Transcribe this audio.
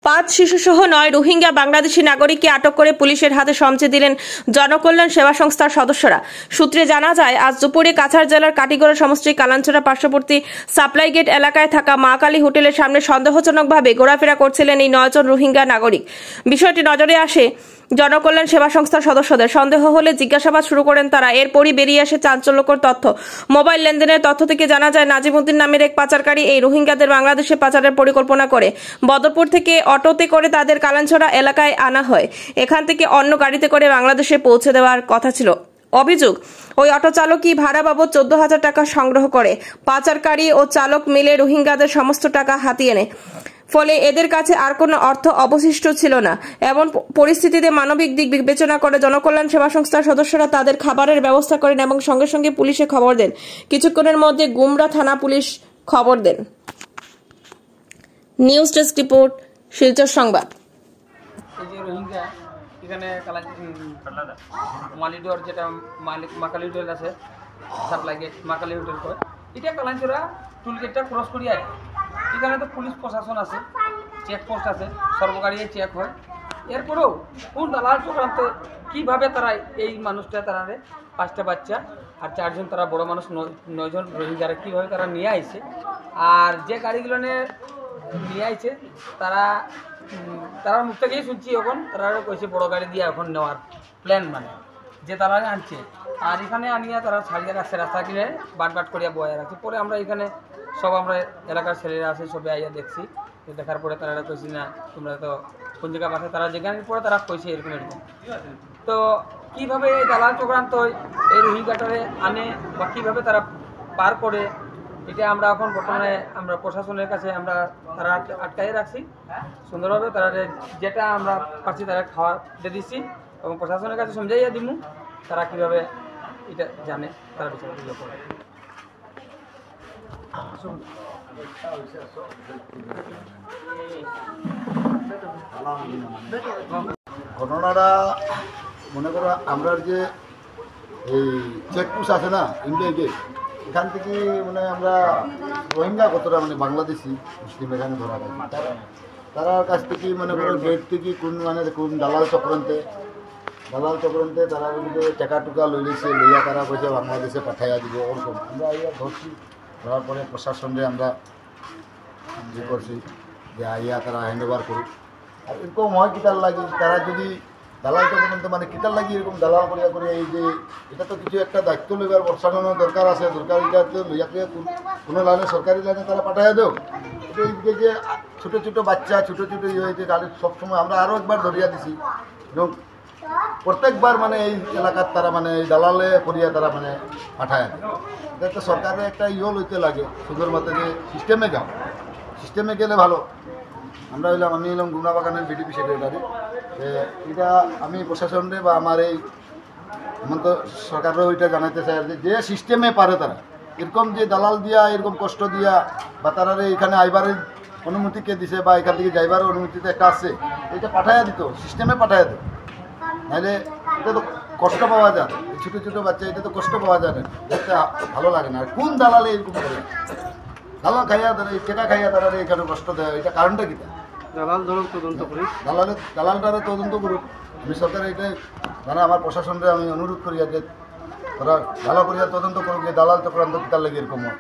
5 শিশুসহ 9 রোহিঙ্গা বাংলাদেশি নাগরিককে আটক করে পুলিশের হাতে সমঝে দিলেন জনকল্যাণ সেবা সংস্থার সদস্যরা। সূত্রে জানা যায়, আজ দুপুরে কাছাড় জেলার কাটিগড়া সমষ্টির কালাঞ্চড়া পার্শ্ববর্তী সাপ্লাই গেট এলাকায় থাকা মা কালী হোটেলের সামনে সন্দেহজনকভাবে ঘোরাফেরা করছিলেন এই 9 জন রোহিঙ্গা নাগরিক। বিষয়টি নজরে আসে জনকল্যাণ সেবা সংস্থার সদস্যদের। সন্দেহ হলে জিজ্ঞাসাবাদ শুরু করেন তারা। এরপরই বেরিয়ে আসে চাঞ্চল্যকর তথ্য। মোবাইল লেনদেনের তথ্য থেকে জানা যায়, নাজিমউদ্দিন নামের এক পাচারকারী এই রোহিঙ্গাদের বাংলাদেশে পাচারের পরিকল্পনা করে বদরপুর থেকে অটোতে করে তাদের কালাঞ্চড়া এলাকায় আনা হয়। এখান থেকে অন্য গাড়িতে করে বাংলাদেশে পৌঁছে দেওয়ার কথা ছিল। অভিযোগ, ওই অটো চালকই ভাড়া বাবদ 14,000 টাকা সংগ্রহ করে। পাচারকারী ও চালক মিলে রোহিঙ্গাদের সমস্ত টাকা হাতিয়ে নেয়। ফলে এদের কাছে আর কোনো অর্থ অবশিষ্ট ছিল না। এমন পরিস্থিতিতে মানবিক দিক বিবেচনা করে জনকল্যাণ সেবা সংস্থার সদস্যরা তাদের খাবারের ব্যবস্থা করেন এবং সঙ্গে সঙ্গে পুলিশে খবর দেন। কিছুক্ষণের মধ্যে গুমরা থানা পুলিশ খবর দেন। নিউজ ডেস্ক রিপোর্ট, শিলচর সংবাদ। এখানে মালিডোর যেটা মাকালি হোটেল আছে, সাপ্লাই গেট মাকালি হোটেল কয়, এটা কালাঞ্চড়া টুল গেটটা ক্রস করি আয়। এখানে তো পুলিশ প্রশাসন আছে, চেকপোস্ট আছে, সর্বকারী চেক হয়। এরপরেও কোন দালাল চক্রান্ত কীভাবে তারা এই মানুষটা তারা 5টা বাচ্চা আর 4 জন তারা বড় মানুষ 9 জন রোহিঙ্গারা কীভাবে তারা নিয়ে আইছে, আর যে গাড়িগুলো নিয়ে আইছে তারা মুখ থেকেই শুনছি এখন তারা কইছে বড় গাড়ি দিয়ে এখন নেওয়ার প্ল্যান, মানে যে তারা আনছে। আর এখানে আনিয়া তারা ছাড়িয়ে রাখছে, রাস্তা কিনে বাট করিয়া বয়ে রাখছে। পরে আমরা এখানে সব আমরা এলাকার ছেলেরা আছে, সবে আইয়া দেখছি। দেখার পরে তারা কইছি না তোমরা তো কোন জায়গা বাসে, তারা যেখানে পরে তারা কইছে এরকম। তো কীভাবে এই দালাল চক্রান্ত এই রোহিঙ্গাটারে আনে বা কীভাবে তারা পার করে, এটা আমরা এখন বর্তমানে আমরা প্রশাসনের কাছে আমরা তারা আটকাইয়ে রাখছি সুন্দরভাবে। তারা যেটা আমরা পাচ্ছি তারা খাওয়া দিয়ে দিচ্ছি এবং প্রশাসনের কাছে সমঝাইয়া দিব তারা কীভাবে এটা জানে, তারা বিচার করে। ঘটনাটা মনে করো আমরা যে এই চেকপোস্ট আছে না, ইন্ডিয়া গেট, এখান থেকে মানে আমরা রোহিঙ্গা কতটা মানে বাংলাদেশি মুসলিম এখানে ধরা যায়, তারার কাছ থেকে মনে করো গেট থেকে কোন দালাল চক্রান্তে তারা টাকা টুকা লইয়া তারা কইছে বাংলাদেশে পাঠাইয়া দিব। ওরকম আমরা আইয়া ধরছি, ধরার পরে প্রশাসনে আমরা ইয়ে করছি যে আইয়া তারা হ্যান্ড ওভার করি। আর এরকম হয় কিতার লাগি, তারা যদি দালাল চক্রান্ত মানে কিতার লাগি এরকম দালাল করিয়া এই যে এটা তো কিছু একটা দায়িত্ব লইবার প্রশাসনের দরকার আছে, এটা লইয়াকে কোনো লাইনে সরকারি লাইনে তারা পাঠাইয়া দেও। এটা এইদিকে যে ছোটো বাচ্চা ছোটো ইয়ে হয়েছে তাদের সবসময় আমরা আরও একবার ধরিয়া দিছি এবং প্রত্যেকবার মানে এই এলাকার তারা মানে এই দালালে করিয়া তারা মানে পাঠায় দেয়। এটা তো সরকারের একটা লইতে লাগে সুন্দর মতো যে সিস্টেমে গেলে ভালো। আমি হইলাম গুমরা বাগানের বিডিপি সেক্রেটারি। এটা আমি প্রশাসনে বা আমার এই হেমন্ত সরকারও ওইটা জানাতে চাই যে সিস্টেমে পারে তারা এরকম যে দালাল দিয়া এরকম কষ্ট দিয়া বা তারা এইখানে আইবারের অনুমতি কে দিছে বা এখান থেকে যাইবার অনুমতিতে একটা আছে, এটা পাঠাইয়া দিত, সিস্টেমে পাঠাইয়া দিত। নাহলে এটা তো কষ্ট পাওয়া যায়, ছোটো বাচ্চা এটা তো কষ্ট পাওয়া যায় না, দেখতে ভালো লাগে না। আর কোন দালালে এরকম করে দালাল খাইয়া তারা টাকা খাইয়া তারা এখানে কষ্ট দেয়, এটা কারণটা কী? দালালটারে তদন্ত করুক। আমি সরকার এটাই মানে আমার প্রশাসনকে আমি অনুরোধ করি যে তারা ভালো করিয়া তদন্ত করুক যে দালাল চক্রান্ত তার লাগে এরকম হয়।